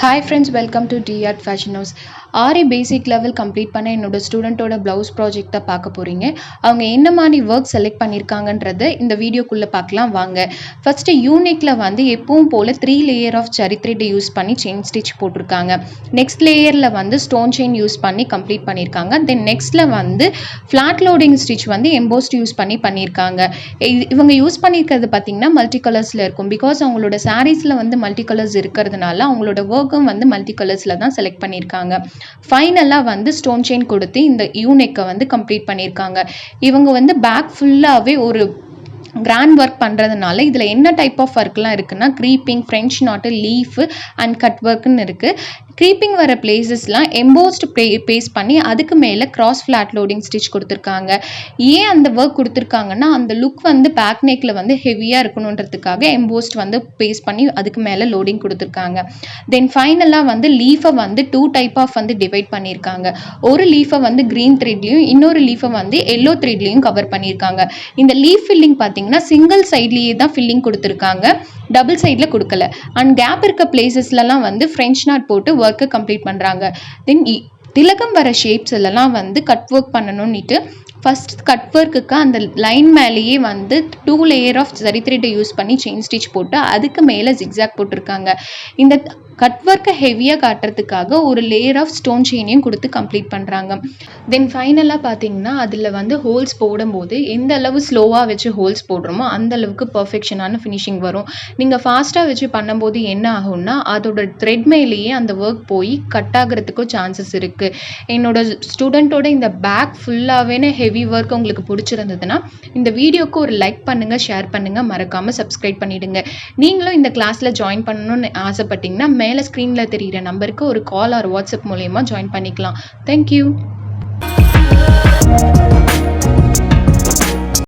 Hi friends, welcome to D Art Fashion House. Aari basic level complete பண்ண என்னோட ஸ்டூடெண்ட்டோட blouse ப்ராஜெக்ட்டை பார்க்க போறீங்க. அவங்க என்ன மாதிரி ஒர்க் செலக்ட் பண்ணியிருக்காங்கன்றத இந்த வீடியோக்குள்ளே பார்க்கலாம் வாங்க. ஃபர்ஸ்ட் யூனிக்ல வந்து எப்பவும் போல 3 layer of zari thread use பண்ணி செயின் ஸ்டிச் போட்டிருக்காங்க. நெக்ஸ்ட் லேயரில் வந்து ஸ்டோன் செயின் யூஸ் பண்ணி கம்ப்ளீட் பண்ணியிருக்காங்க. தென் நெக்ஸ்ட்டில் வந்து ஃப்ளாட் லோடிங் ஸ்டிச் வந்து எம்போஸ்ட் யூஸ் பண்ணியிருக்காங்க. இவங்க யூஸ் பண்ணியிருக்கிறது பார்த்தீங்கன்னா மல்டி கலர்ஸில் இருக்கும். பிகாஸ் அவங்களோட சாரீஸில் வந்து மல்டி கலர்ஸ் இருக்கிறதுனால அவங்களோட ஒர்க்கும் வந்து மல்டி கலர்ஸில் தான் செலக்ட் பண்ணியிருக்காங்க. ஃபைனலாக வந்து ஸ்டோன் செயின் கொடுத்து இந்த யூனிக்கை வந்து கம்ப்ளீட் பண்ணியிருக்காங்க. இவங்க வந்து பேக் ஃபுல்லாகவே ஒரு கிராண்ட் ஒர்க் பண்ணுறதுனால இதில் என்ன டைப் ஆஃப் ஒர்க்லாம் இருக்குன்னா க்ரீப்பிங், ஃப்ரெஞ்ச் நாட்டு, லீஃப் அண்ட் கட் ஒர்க்குன்னு இருக்குது. க்ரீப்பிங் வர பிளேசஸ்லாம் எம்போஸ்ட் பேஸ்ட் பண்ணி அதுக்கு மேலே கிராஸ் ஃப்ளாட் லோடிங் ஸ்டிச் கொடுத்துருக்காங்க. ஏன் அந்த ஒர்க் கொடுத்துருக்காங்கன்னா அந்த லுக் வந்து பேக் நெக்கில் வந்து ஹெவியாக இருக்கணுன்றதுக்காக எம்போஸ்ட் வந்து பேஸ்ட் பண்ணி அதுக்கு மேலே லோடிங் கொடுத்துருக்காங்க. தென் ஃபைனலாக வந்து லீஃபை வந்து 2 டைப் ஆஃப் வந்து டிவைட் பண்ணியிருக்காங்க. ஒரு லீஃபை வந்து க்ரீன் த்ரெட்லையும் இன்னொரு லீஃபை வந்து எல்லோ த்ரெட்லையும் கவர் பண்ணியிருக்காங்க. இந்த லீஃப் ஃபில்லிங் பார்த்தீங்கன்னா சிங்கிள் சைட்லேயே தான் ஃபில்லிங் கொடுத்துருக்காங்க, டபுள் சைடில் கொடுக்கல. அண்ட் கேப் இருக்க பிளேசஸ்லாம் வந்து ஃப்ரெஞ்ச் நாட் போட்டு ஒர்க்கு கம்ப்ளீட் பண்ணுறாங்க. தென் திலகம் வர ஷேப்ஸ் எல்லாம் வந்து கட் ஒர்க் பண்ணணும்னுட்டு ஃபர்ஸ்ட் கட் ஒர்க்குக்கு அந்த லைன் மேலேயே வந்து 2 லேயர் ஆஃப் ஜரி த்ரெட்டை யூஸ் பண்ணி செயின் ஸ்டிச் போட்டு அதுக்கு மேலே ஜிக்ஸாக் போட்டிருக்காங்க. இந்த கட் ஒர்க்கை ஹெவியாக காட்டுறதுக்காக ஒரு லேயர் ஆஃப் ஸ்டோன் செயினையும் கொடுத்து கம்ப்ளீட் பண்ணுறாங்க. தென் ஃபைனலாக பார்த்தீங்கன்னா அதில் வந்து ஹோல்ஸ் போடும்போது எந்த அளவு ஸ்லோவாக வச்சு ஹோல்ஸ் போடுறோமோ அந்த அளவுக்கு பர்ஃபெக்ஷனான ஃபினிஷிங் வரும். நீங்கள் ஃபாஸ்ட்டாக வச்சு பண்ணும்போது என்ன ஆகும்னா அதோட த்ரெட் மேலேயே அந்த ஒர்க் போய் கட் ஆகிறதுக்கும் சான்சஸ் இருக்குது. என்னோட ஸ்டூடெண்ட்டோட இந்த பேக் ஃபுல்லாகவே ஹெவி ஒர்க் உங்களுக்கு பிடிச்சிருந்ததுன்னா இந்த வீடியோக்கு ஒரு லைக் பண்ணுங்கள், ஷேர் பண்ணுங்கள், மறக்காமல் சப்ஸ்கிரைப் பண்ணிவிடுங்க. நீங்களும் இந்த கிளாஸில் ஜாயின் பண்ணணும்னு ஆசைப்பட்டீங்கன்னா மேலே ஸ்க்ரீனில் தெரிகிற நம்பருக்கு ஒரு கால் ஆர் வாட்ஸ்அப் மூலயமா ஜாயின் பண்ணிக்கலாம். தேங்க்யூ.